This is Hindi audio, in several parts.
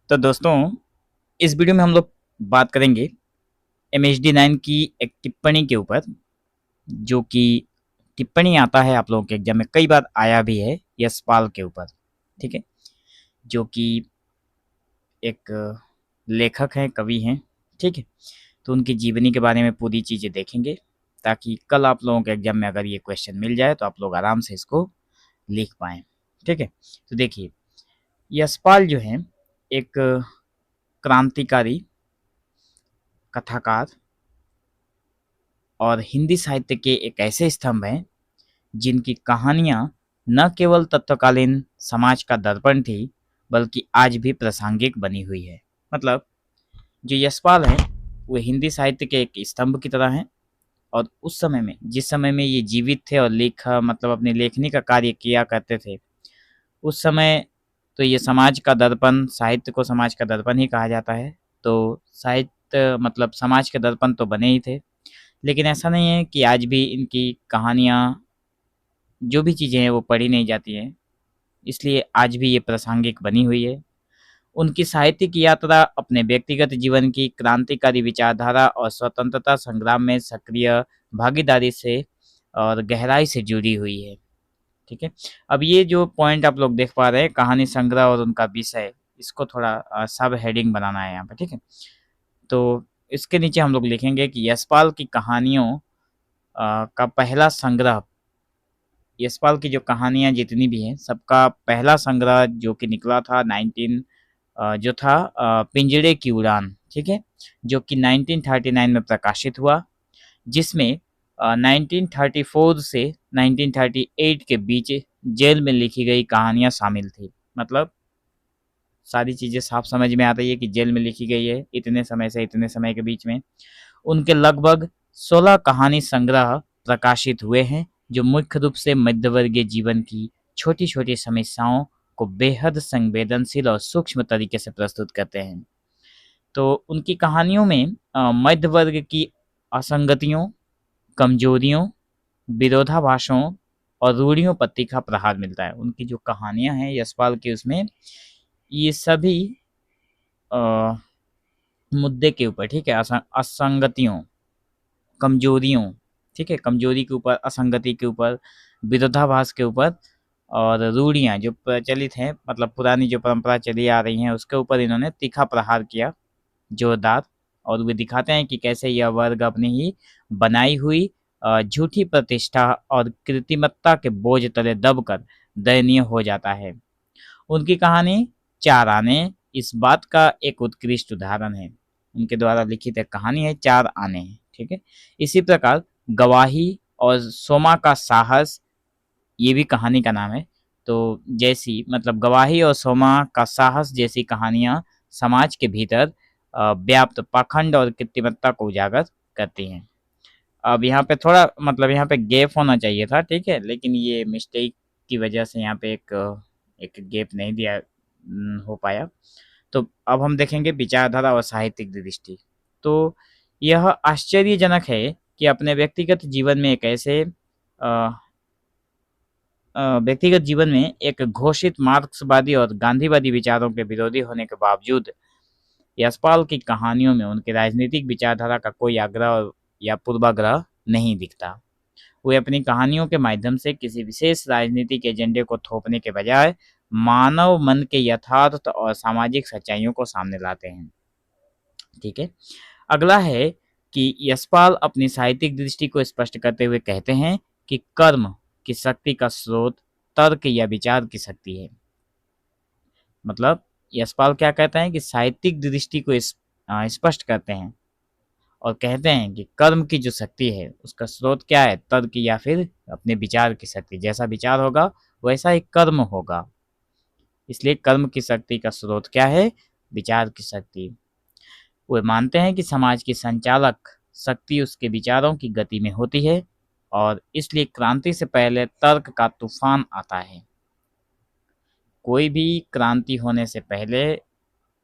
तो दोस्तों, इस वीडियो में हम लोग बात करेंगे MHD9 की एक टिप्पणी के ऊपर, जो कि टिप्पणी आता है आप लोगों के एग्जाम में, कई बार आया भी है, यशपाल के ऊपर। ठीक है, जो कि एक लेखक हैं, कवि हैं। ठीक है, तो उनकी जीवनी के बारे में पूरी चीज़ें देखेंगे, ताकि कल आप लोगों के एग्जाम में अगर ये क्वेश्चन मिल जाए तो आप लोग आराम से इसको लिख पाएँ। ठीक है, तो देखिए, यशपाल जो है एक क्रांतिकारी कथाकार और हिंदी साहित्य के एक ऐसे स्तंभ हैं जिनकी कहानियां न केवल तत्कालीन समाज का दर्पण थी, बल्कि आज भी प्रासंगिक बनी हुई है। मतलब जो यशपाल हैं वो हिंदी साहित्य के एक स्तंभ की तरह हैं, और उस समय में, जिस समय में ये जीवित थे और मतलब अपनी लेखनी का कार्य किया करते थे, उस समय तो ये समाज का दर्पण, साहित्य को समाज का दर्पण ही कहा जाता है। तो साहित्य मतलब समाज के दर्पण तो बने ही थे, लेकिन ऐसा नहीं है कि आज भी इनकी कहानियाँ, जो भी चीज़ें हैं वो पढ़ी नहीं जाती हैं, इसलिए आज भी ये प्रासंगिक बनी हुई है। उनकी साहित्यिक यात्रा अपने व्यक्तिगत जीवन की क्रांतिकारी विचारधारा और स्वतंत्रता संग्राम में सक्रिय भागीदारी से और गहराई से जुड़ी हुई है। ठीक है, अब ये जो पॉइंट आप लोग देख पा रहे हैं, कहानी संग्रह और उनका विषय, इसको थोड़ा सब हेडिंग बनाना है यहाँ पे। ठीक है, तो इसके नीचे हम लोग लिखेंगे कि यशपाल की कहानियों का पहला संग्रह, यशपाल की जो कहानियाँ जितनी भी हैं, सबका पहला संग्रह जो कि निकला था 19 जो था पिंजड़े की उड़ान। ठीक है, जो कि 1939 में प्रकाशित हुआ, जिसमें 1934 से 1938 के बीच जेल में लिखी गई कहानियाँ शामिल थी। मतलब सारी चीज़ें साफ समझ में आ रही है कि जेल में लिखी गई है, इतने समय से इतने समय के बीच में। उनके लगभग 16 कहानी संग्रह प्रकाशित हुए हैं, जो मुख्य रूप से मध्यवर्गीय जीवन की छोटी छोटी समस्याओं को बेहद संवेदनशील और सूक्ष्म तरीके से प्रस्तुत करते हैं। तो उनकी कहानियों में मध्य वर्ग की असंगतियों, कमजोरियों, विरोधाभासों और रूढ़ियों पर तीखा प्रहार मिलता है। उनकी जो कहानियां हैं यशपाल की, उसमें ये सभी अ, मुद्दे के ऊपर, ठीक है, असंगतियों, कमजोरियों, ठीक है, कमजोरी के ऊपर, असंगति के ऊपर, विरोधाभास के ऊपर और रूढ़ियाँ जो प्रचलित हैं, मतलब पुरानी जो परंपरा चली आ रही हैं, उसके ऊपर इन्होंने तीखा प्रहार किया, जोरदार। और वे दिखाते हैं कि कैसे यह वर्ग अपनी ही बनाई हुई झूठी प्रतिष्ठा और कृत्रिमता के बोझ तले दबकर दयनीय हो जाता है। उनकी कहानी चार आने इस बात का एक उत्कृष्ट उदाहरण है। उनके द्वारा लिखित एक कहानी है चार आने। ठीक है, इसी प्रकार गवाही और सोमा का साहस, ये भी कहानी का नाम है। तो जैसी, मतलब गवाही और सोमा का साहस जैसी कहानियां समाज के भीतर व्याप्त पाखंड और कृत्रिमता को उजागर करती हैं। अब यहाँ पे थोड़ा, मतलब यहाँ पे गैप होना चाहिए था, ठीक है, लेकिन ये मिस्टेक की वजह से यहाँ पे एक गैप नहीं दिया हो पाया। तो अब हम देखेंगे विचारधारा और साहित्यिक दृष्टि। तो यह आश्चर्यजनक है कि अपने व्यक्तिगत जीवन में व्यक्तिगत जीवन में एक घोषित मार्क्सवादी और गांधीवादी विचारों के विरोधी होने के बावजूद यशपाल की कहानियों में उनके राजनीतिक विचारधारा का कोई आग्रह या पूर्वाग्रह नहीं दिखता। वे अपनी कहानियों के माध्यम से किसी विशेष राजनीतिक एजेंडे को थोपने के बजाय मानव मन के यथार्थ और सामाजिक सच्चाइयों को सामने लाते हैं। ठीक है, अगला है कि यशपाल अपनी साहित्यिक दृष्टि को स्पष्ट करते हुए कहते हैं कि कर्म की शक्ति का स्रोत तर्क या विचार की शक्ति है। मतलब यशपाल क्या कहते हैं कि साहित्यिक दृष्टि को स्पष्ट करते हैं और कहते हैं कि कर्म की जो शक्ति है उसका स्रोत क्या है, तर्क या फिर अपने विचार की शक्ति। जैसा विचार होगा वैसा ही कर्म होगा, इसलिए कर्म की शक्ति का स्रोत क्या है, विचार की शक्ति। वे मानते हैं कि समाज की संचालक शक्ति उसके विचारों की गति में होती है, और इसलिए क्रांति से पहले तर्क का तूफान आता है। कोई भी क्रांति होने से पहले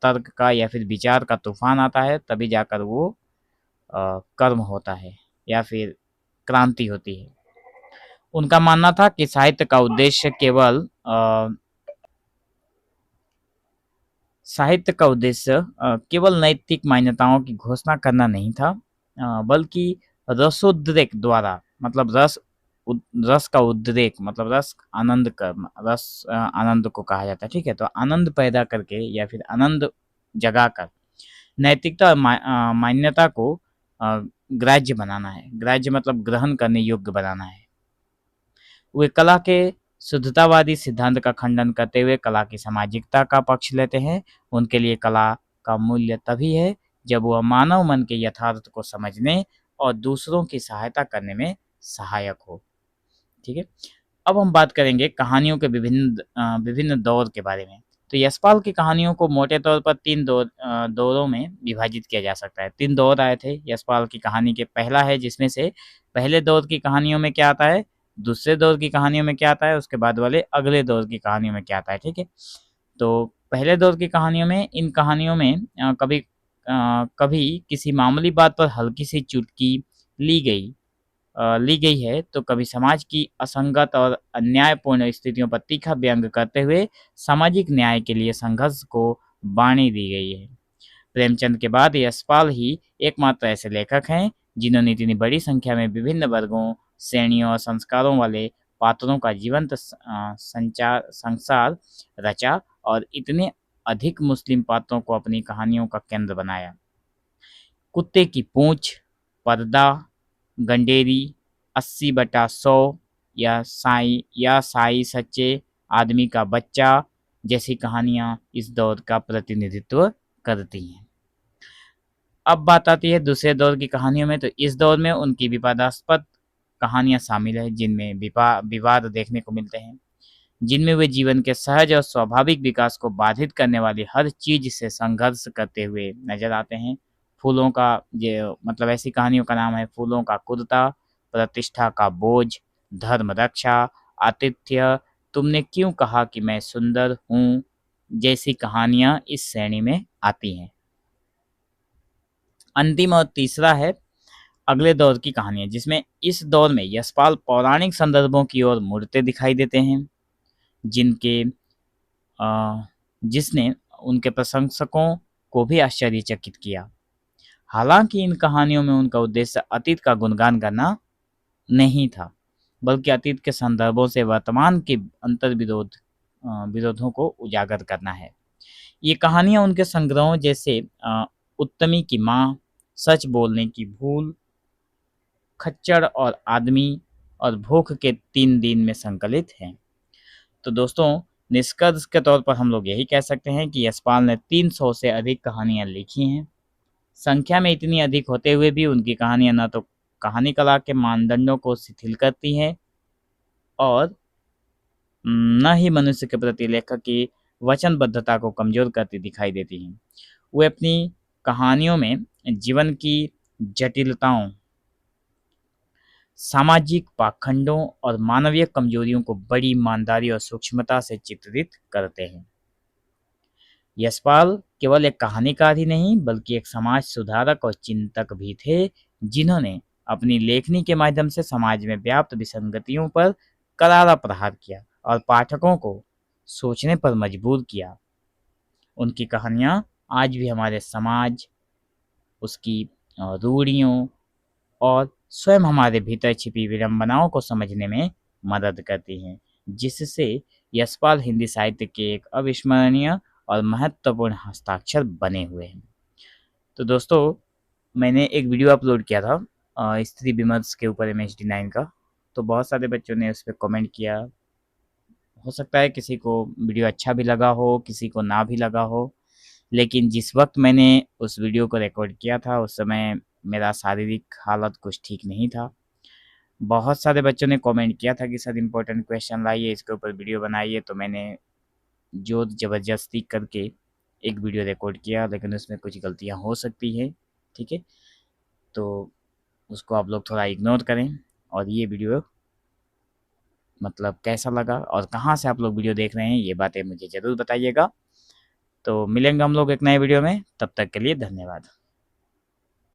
तर्क का या फिर विचार का तूफान आता है, तभी जाकर वो कर्म होता है या फिर क्रांति होती है। उनका मानना था कि साहित्य का उद्देश्य केवल नैतिक मान्यताओं की घोषणा करना नहीं था, बल्कि रसोद्रेक द्वारा, मतलब रस का उद्रेक, मतलब रस आनंद को कहा जाता है, ठीक है। तो आनंद पैदा करके या फिर आनंद जगाकर नैतिकता और मान्यता को ग्राह्य बनाना है। ग्राह्य मतलब ग्रहण करने योग्य बनाना है। वे कला के शुद्धतावादी सिद्धांत का खंडन करते हुए कला की सामाजिकता का पक्ष लेते हैं। उनके लिए कला का मूल्य तभी है जब वह मानव मन के यथार्थ को समझने और दूसरों की सहायता करने में सहायक हो, ठीक है। अब हम बात करेंगे कहानियों के विभिन्न दौर के बारे में। तो यशपाल की कहानियों को मोटे तौर पर तीन दौरों में विभाजित किया जा सकता है। तीन दौर आए थे यशपाल की कहानी के। पहला है जिसमें से पहले दौर की कहानियों में क्या आता है, दूसरे दौर की कहानियों में क्या आता है, उसके बाद वाले अगले दौर की कहानियों में क्या आता है, ठीक है। तो पहले दौर की कहानियों में, इन कहानियों में कभी किसी मामूली बात पर हल्की सी चुटकी ली गई है, तो कभी समाज की असंगत और अन्यायपूर्ण स्थितियों पर तीखा व्यंग करते हुए सामाजिक न्याय के लिए संघर्ष को वाणी दी गई है। प्रेमचंद के बाद यशपाल ही एकमात्र ऐसे लेखक हैं जिन्होंने इतनी बड़ी संख्या में विभिन्न वर्गों, श्रेणियों और संस्कारों वाले पात्रों का जीवंत संसार रचा और इतने अधिक मुस्लिम पात्रों को अपनी कहानियों का केंद्र बनाया। कुत्ते की पूंछ, पर्दा, गंडेरी, 80/100 या साई सच्चे आदमी का बच्चा जैसी कहानियां इस दौर का प्रतिनिधित्व करती हैं। अब बात आती है दूसरे दौर की कहानियों में। तो इस दौर में उनकी विवादास्पद कहानियां शामिल है, जिनमें विवाद देखने को मिलते हैं, जिनमें वे जीवन के सहज और स्वाभाविक विकास को बाधित करने वाली हर चीज से संघर्ष करते हुए नजर आते हैं। फूलों का ये मतलब ऐसी कहानियों का नाम है फूलों का कुर्ता, प्रतिष्ठा का बोझ, धर्म रक्षा, आतिथ्य, तुमने क्यों कहा कि मैं सुंदर हूँ जैसी कहानियां इस श्रेणी में आती हैं। अंतिम और तीसरा है अगले दौर की कहानियां, जिसमें इस दौर में यशपाल पौराणिक संदर्भों की ओर मुड़ते दिखाई देते हैं, जिनके जिसने उनके प्रशंसकों को भी आश्चर्यचकित किया। हालांकि इन कहानियों में उनका उद्देश्य अतीत का गुणगान करना नहीं था, बल्कि अतीत के संदर्भों से वर्तमान के विरोधों को उजागर करना है। ये कहानियां उनके संग्रहों जैसे उत्तमी की माँ, सच बोलने की भूल, खच्चर और आदमी और भूख के 3 दिन में संकलित हैं। तो दोस्तों, निष्कर्ष के तौर पर हम लोग यही कह सकते हैं कि यशपाल ने 300 से अधिक कहानियां लिखी हैं। संख्या में इतनी अधिक होते हुए भी उनकी कहानियां न तो कहानी कला के मानदंडों को शिथिल करती हैं और न ही मनुष्य के प्रति लेखक की वचनबद्धता को कमजोर करती दिखाई देती हैं। वे अपनी कहानियों में जीवन की जटिलताओं, सामाजिक पाखंडों और मानवीय कमजोरियों को बड़ी ईमानदारी और सूक्ष्मता से चित्रित करते हैं। यशपाल केवल एक कहानीकार ही नहीं, बल्कि एक समाज सुधारक और चिंतक भी थे, जिन्होंने अपनी लेखनी के माध्यम से समाज में व्याप्त विसंगतियों पर करारा प्रहार किया और पाठकों को सोचने पर मजबूर किया। उनकी कहानियां आज भी हमारे समाज, उसकी रूढ़ियों और स्वयं हमारे भीतर छिपी विडंबनाओं को समझने में मदद करती हैं, जिससे यशपाल हिंदी साहित्य के एक अविस्मरणीय और महत्वपूर्ण हस्ताक्षर बने हुए हैं। तो दोस्तों, मैंने एक वीडियो अपलोड किया था स्त्री विमर्श के ऊपर MH9 का। तो बहुत सारे बच्चों ने उस पर कमेंट किया। हो सकता है किसी को वीडियो अच्छा भी लगा हो, किसी को ना भी लगा हो, लेकिन जिस वक्त मैंने उस वीडियो को रिकॉर्ड किया था उस समय मेरा शारीरिक हालत कुछ ठीक नहीं था। बहुत सारे बच्चों ने कमेंट किया था कि सर इम्पोर्टेंट क्वेश्चन लाइए, इसके ऊपर वीडियो बनाइए। तो मैंने जोर ज़बरदस्ती करके एक वीडियो रिकॉर्ड किया, लेकिन उसमें कुछ गलतियां हो सकती हैं, ठीक है। तो उसको आप लोग थोड़ा इग्नोर करें। और ये वीडियो मतलब कैसा लगा और कहाँ से आप लोग वीडियो देख रहे हैं, ये बातें मुझे ज़रूर बताइएगा। तो मिलेंगे हम लोग एक नए वीडियो में, तब तक के लिए धन्यवाद।